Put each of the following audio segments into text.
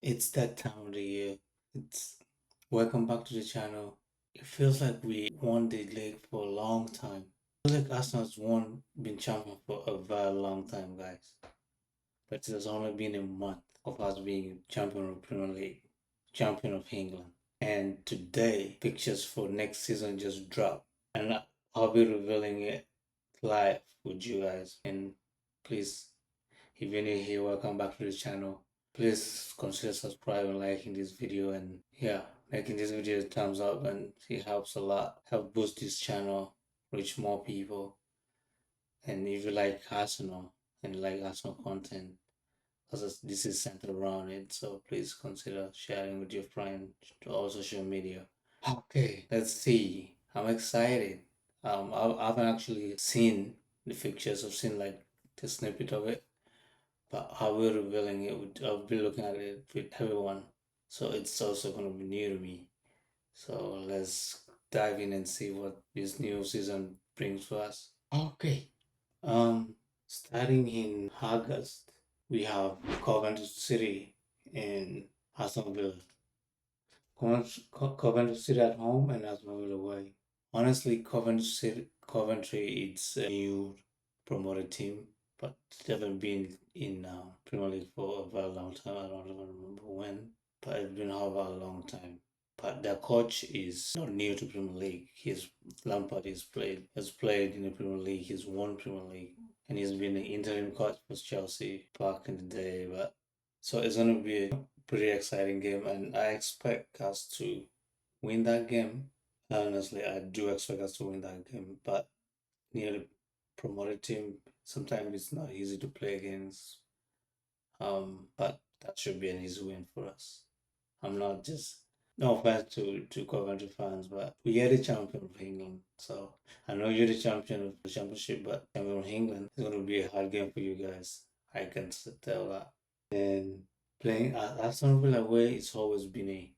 It's that time of the year. It's Welcome back to the channel. It feels like we won the league for a long time. It feels like Arsenal's been champion for a very long time, guys. But it has only been a month of us being champion of Premier League, champion of England. And today, pictures for next season just dropped. And I'll be revealing it live with you guys. And please, if you're new here, welcome back to the channel. Please consider subscribing, liking this video, and yeah, making this video a thumbs up, and it helps a lot. Help boost this channel, reach more people. And if you like Arsenal and you like Arsenal content, because this is centered around it, so please consider sharing with your friends to all social media. Okay, let's see. I'm excited. I haven't actually seen the fixtures. I've seen like the snippet of it, but I'll be revealing it. I'll be looking at it with everyone, so it's also gonna be new to me. So let's dive in and see what this new season brings for us. Okay. Starting in August, we have Coventry City and Aston Villa. Coventry City at home and Aston Villa away. Honestly, Coventry, it's a new promoted team, but they haven't been in Premier League for a very long time. I don't even remember when, but it's been a very long time. But their coach is not new to Premier League. He's Lampard has played in the Premier League. He's won Premier League, and he's been an interim coach for Chelsea back in the day. But so it's gonna be a pretty exciting game, and I expect us to win that game. Honestly, I do expect us to win that game, but near the promoted team, sometimes it's not easy to play against. But that should be an easy win for us. I'm not just No offense to Coventry fans, but we are the champion of England. So I know you're the champion of the championship, but champion of England is going to be a hard game for you guys. I can tell that. And playing at Aston Villa away, it's always been a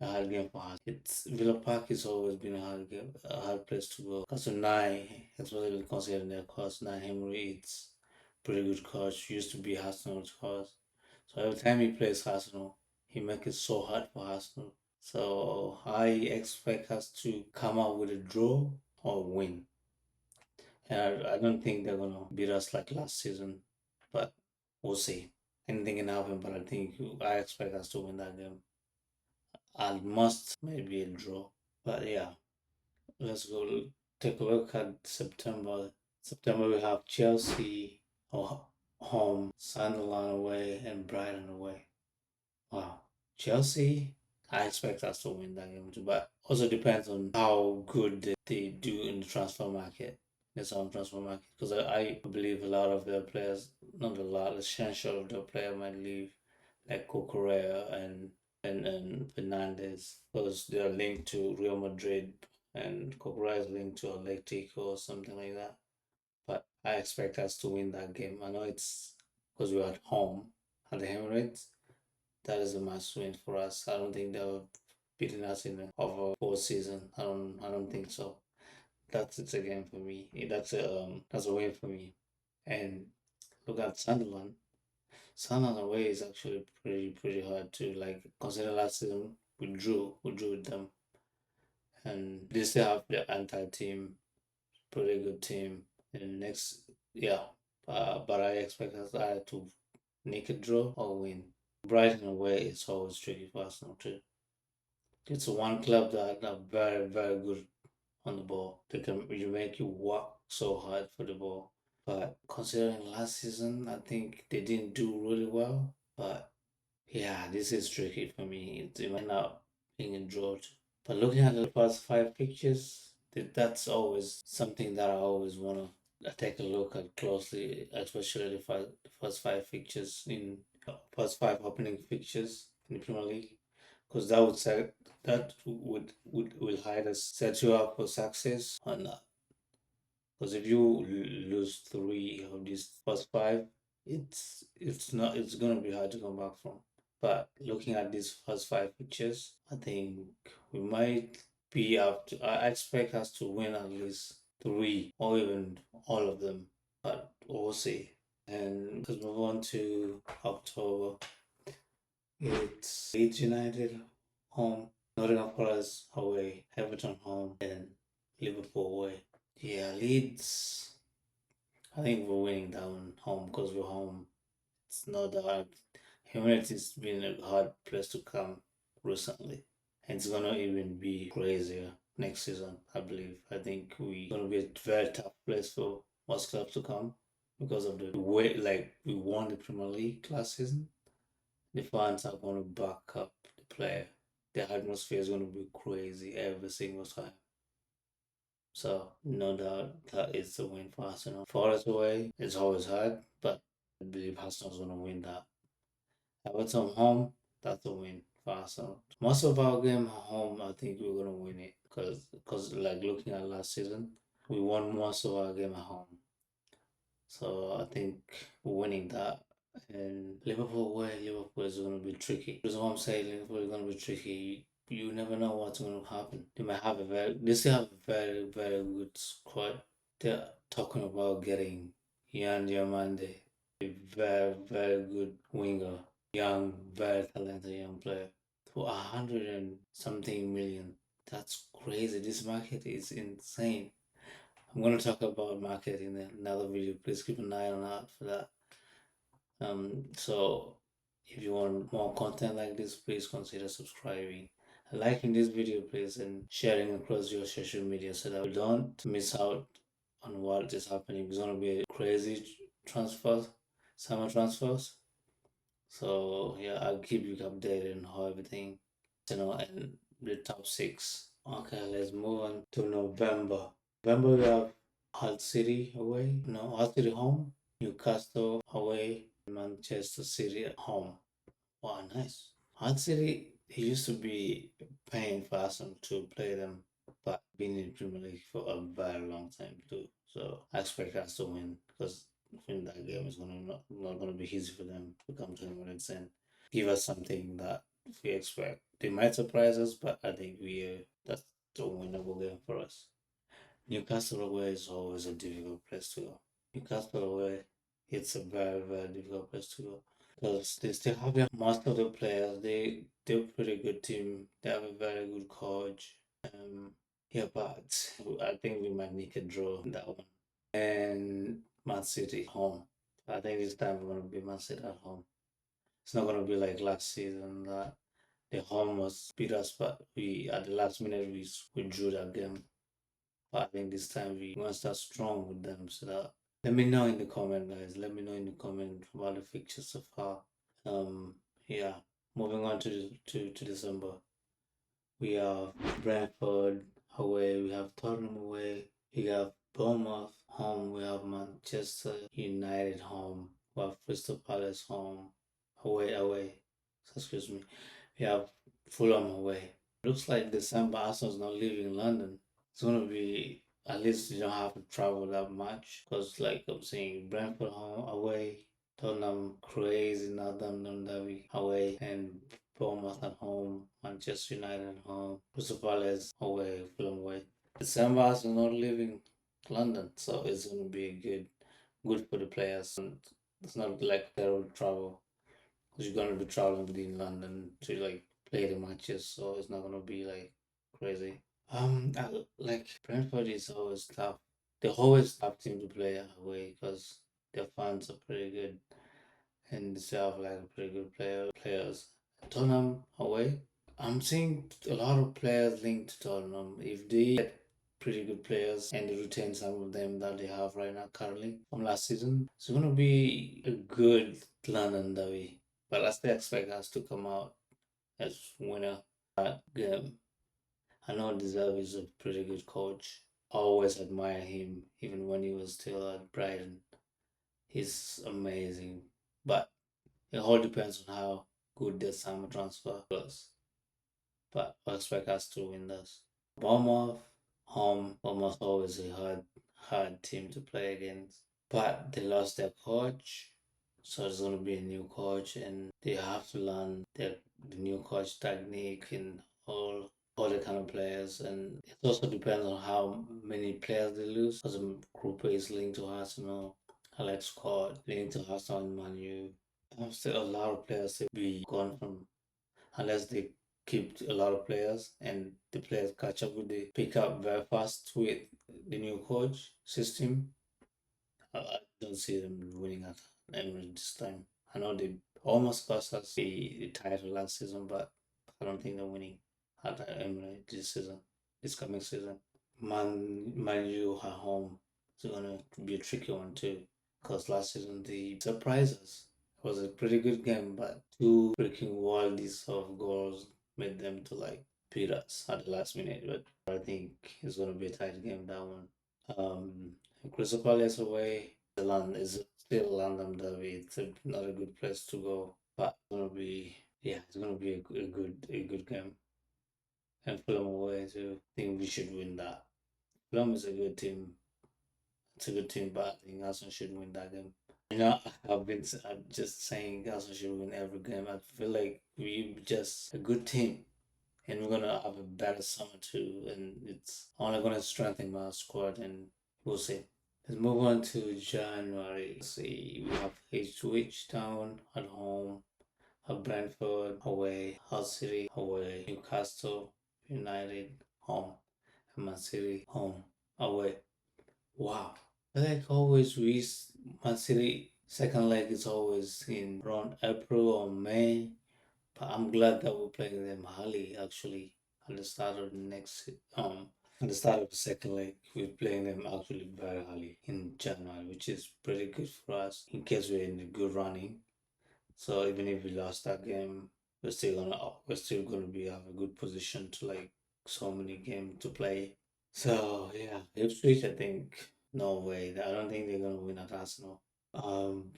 hard game for us. It's Villa Park has always been a hard game, a hard place to go. Because Unai, especially considering their coach, Unai Emery, it's pretty good coach. Used to be Arsenal's coach. So every time he plays Arsenal, he makes it so hard for Arsenal. So I expect us to come out with a draw or win. And I don't think they're gonna beat us like last season, but we'll see. Anything can happen, but I expect us to win that game. I must maybe a draw. But yeah, let's go take a look at September. September we have Chelsea home, Sunderland away, and Brighton away. Wow. Chelsea, I expect us to win that game too, but also depends on how good they do in the transfer market. That's on transfer market because I believe a lot of their players, not a lot, essential of their player might leave, like Correa and Fernandez, because they are linked to Real Madrid and Correa is linked to Atletico or something like that. But I expect us to win that game. I know it's because we're at home at the Emirates. That is a must win for us. I don't think they've beaten us in over 4 season. I don't think so. It's a game for me. That's a win for me. And look at Sunderland. Sunderland away is actually pretty hard to like consider last season we drew with them. And they still have the anti team, pretty good team. And next yeah. But I expect us either to make a draw or win. Brighton away is always tricky for Arsenal too. It's one club that are very good on the ball. They can you make you work so hard for the ball. But considering last season, I think they didn't do really well. But yeah, this is tricky for me. It might not being a draw. But looking at the first five pictures, that's always something that I always want to take a look at closely, especially the first five fixtures in first five opening fixtures in the Premier League, because that would will either set you up for success or not. Because if you lose three of these first five, it's gonna be hard to come back from. But looking at these first five pictures, I think we might be up to. I expect us to win at least three or even all of them, but we'll see. And let's move on to October. It's Leeds United home, Nottingham Forest away, Everton home, and Liverpool away. Yeah, Leeds. I think we're winning down home because we're home. It's not that hard. Humanity's been a hard place to come recently. And it's gonna even be crazier next season, I believe. I think we're gonna be a very tough place for most clubs to come because of the way like we won the Premier League last season. The fans are gonna back up the player. The atmosphere is gonna be crazy every single time. So no doubt that is a win for Arsenal. For us away, it's always hard, but I believe Arsenal's gonna win that. Everton home, that's a win for Arsenal. Most of our game at home, I think we're gonna win it because like looking at last season, we won most of our game at home. So I think we're winning that. And Liverpool away, Liverpool is gonna be tricky. That's what I'm saying. Liverpool is gonna be tricky. You never know what's gonna happen. They still have a very, very good squad. They're talking about getting Yan Diamande, a very, very good winger, young, very talented young player, for 100 and something million. That's crazy. This market is insane. I'm gonna talk about market in another video. Please keep an eye on that for that. So if you want more content like this, please consider subscribing, liking this video, please, and sharing across your social media so that we don't miss out on what is happening. It's gonna be a crazy transfers, summer transfers. So yeah, I'll keep you updated on how everything, and the top six. Okay, let's move on to November. November we have Hull City away. No, Hull City home. Newcastle away. Manchester City at home. Wow, nice. Hull City he used to be paying for Arsenal to play them, but been in Premier League for a very long time too. So I expect us to win because I think that game is not gonna be easy for them to come to Emirates and give us something that we expect. They might surprise us, but I think that's a winnable game for us. Newcastle away is always a difficult place to go. Newcastle away, it's a very, very difficult place to go because they still have most of the players. They're a pretty good team. They have a very good coach. Yeah, but I think we might need a draw in that one. And Man City home. I think this time we're gonna be Man City at home. It's not gonna be like last season that the home was beat us, but we at the last minute we drew that game. But I think this time we want to start strong with them. So that let me know in the comment, guys. Let me know in the comment about the fixtures so far. Um, yeah. Moving on to December, we have Brentford away. We have Tottenham away. We have Bournemouth home. We have Manchester United home. We have Crystal Palace home. Away. Excuse me. We have Fulham away. Looks like December Arsenal's not leaving London. It's gonna be at least you don't have to travel that much because, like I'm saying, Brentford home away, Tottenham crazy Northern Derby away, and Bournemouth at home, Manchester United at home, Crystal Palace away, Fulham away. December Arsenal not leaving London, so it's gonna be good for the players. And it's not like terrible travel because you're gonna be traveling within London to like play the matches, so it's not gonna be like crazy. Like Brentford is always tough. They always tough team to play away because their fans are pretty good and they still have like pretty good players. Tottenham away. I'm seeing a lot of players linked to Tottenham. If they get pretty good players and they retain some of them that they have right now currently from last season, it's gonna be a good London derby. But I still expect us to come out as winner that game. I know Deserve is a pretty good coach. I always admire him, even when he was still at Brighton. He's amazing. But it all depends on how good the summer transfer was. But I expect us to win this. Bournemouth, home, Bournemouth always a hard team to play against. But they lost their coach. So it's gonna be a new coach and they have to learn the new coach technique and all the kind of players, and it also depends on how many players they lose. Because Group A is linked to Arsenal, like squad linked to Arsenal and Man U. I'm still a lot of players to be gone from unless they keep a lot of players and the players catch up with the pick up very fast with the new coach system. I don't see them winning at Emirates this time. I know they almost cost us the title last season, but I don't think they're winning at Emirates this season, this coming season. Man U at home is gonna be a tricky one too, because last season they surprised us. It was a pretty good game, but two freaking worldies of goals made them to like beat us at the last minute. But I think it's gonna be a tight game that one. Um, Crystal Palace away. The land is still London derby. It's not a good place to go, but it's gonna be it's gonna be a good game. And Fulham away too. I think we should win that. Fulham is a good team. It's a good team, but I think Arsenal should win that game. I'm just saying Arsenal should win every game. I feel like we just a good team, and we're gonna have a better summer too, and it's only gonna strengthen our squad, and we'll see. Let's move on to January. Let's see, we have H2H Town at home, at Brentford away, Hull City away, Newcastle United home, and Man City home away. Wow. I like always we Man City second leg is always in around April or May. But I'm glad that we're playing them early actually at the start of the next at the start of the second leg. We're playing them actually very early in January, which is pretty good for us in case we're in a good running. So even if we lost that game, we're still gonna be have a good position to like so many games to play. So yeah, Ipswich, I think no way. I don't think they're gonna win at Arsenal.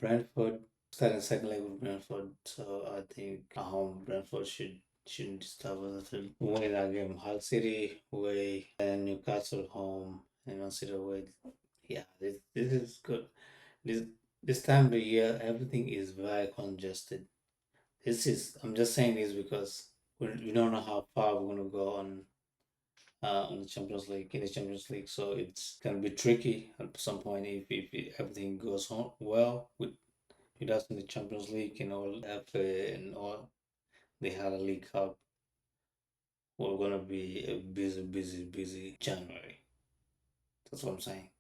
Brentford starting second leg with Brentford, so I think at home Brentford shouldn't disturb us at all. Win that game. Hull City away and Newcastle home and Man City away. Yeah, this is good. This this time of the year everything is very congested. I'm just saying this because we don't know how far we're gonna go on the Champions League in the Champions League. So it's gonna be tricky at some point if everything goes on well with us in the Champions League and all FA and all the Hada League Cup. We're gonna be a busy January. That's what I'm saying.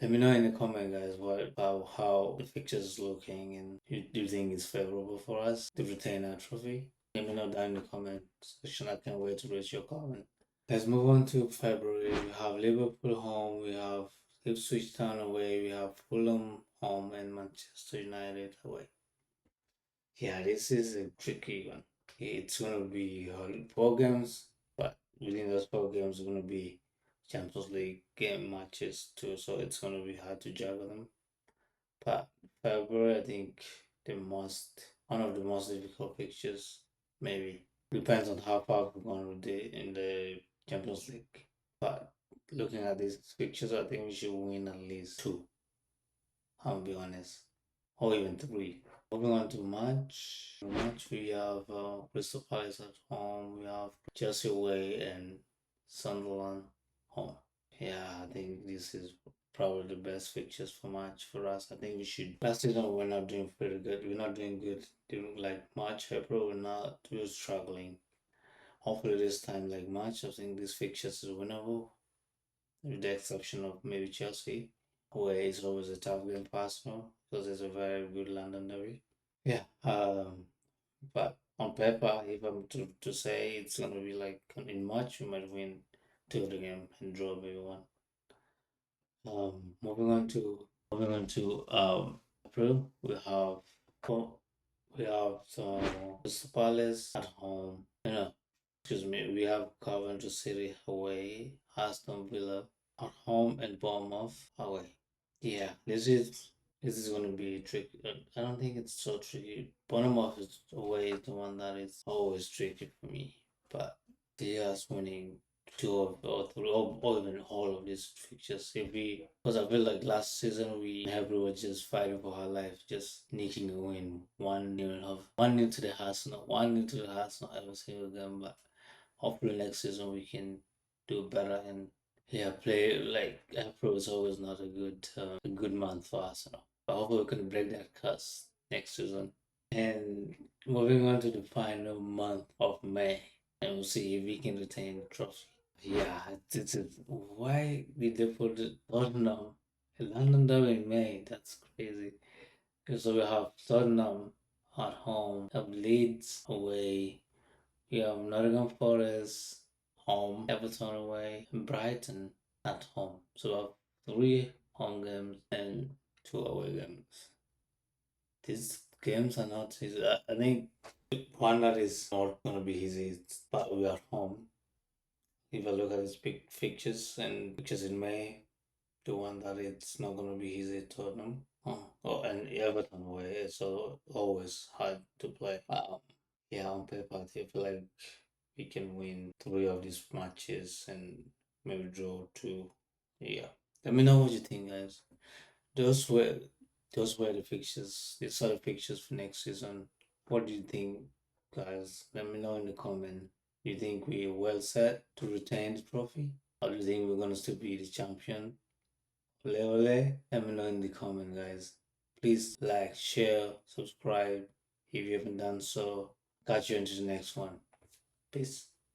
Let me know in the comment, guys, what about how the fixtures is looking and do you think it's favorable for us to retain our trophy? Let me know down in the comment section. I can't wait to read your comment. Let's move on to February. We have Liverpool home, we have Ipswich Town away, we have Fulham home, and Manchester United away. Yeah, this is a tricky one. It's gonna be 4 games, but within those 4 games, are gonna be Champions League game matches too, so it's gonna be hard to juggle them. But February, I think one of the most difficult fixtures, maybe. Depends on how far we've gone with in the Champions League. But looking at these fixtures, I think we should win at least two. I'll be honest, or even three. Moving on to March. In March we have Crystal Palace at home. We have Chelsea away and Sunderland home. Yeah, I think this is probably the best fixtures for March for us. I think we should. Last season we're not doing pretty good. We're not doing good during like March, April. We're struggling. Hopefully this time, like March, I think this fixtures is winnable, with the exception of maybe Chelsea, where it's always a tough game for Arsenal because it's a very good London derby. Yeah. But on paper, if I'm to say it's gonna be like in March, we might win two of the game and draw maybe one. Moving on to April, we have some Crystal Palace at home. Excuse me, we have Coventry City away, Aston Villa at home, and Bournemouth away. Yeah, this is going to be tricky. I don't think it's so tricky. Bournemouth is away is the one that is always tricky for me. But they are winning two of or three or even all of these fixtures. Because I feel like last season everyone was just fighting for her life, just nicking a win, 1-0 to the Arsenal, 1-0 to the Arsenal every single game. But hopefully next season we can do better and Yeah, play like April is always not a good month for Arsenal. But hopefully we can break that curse next season. And moving on to the final month of May, and we'll see if we can retain the trophy. Yeah, this is why did they put Tottenham in London Derby in May? That's crazy. So we have Tottenham at home, have Leeds away, we have Nottingham Forest home, Everton away, and Brighton at home. So we have three home games and two away games. These games are not easy. I think one that is not going to be easy is but we are home. If I look at these big fixtures and fixtures in May, the one that it's not going to be easy to Tottenham. Oh, and Everton away, it's always hard to play. Yeah, on paper, I feel like we can win three of these matches and maybe draw two. Yeah. Let me know what you think, guys. Those were those were the fixtures. These are the fixtures for next season. What do you think, guys? Let me know in the comment. Do you think we're well set to retain the trophy? Or do you think we're gonna still be the champion? Ole ole. Let me know in the comment, guys. Please like, share, subscribe if you haven't done so. Catch you into the next one. Peace.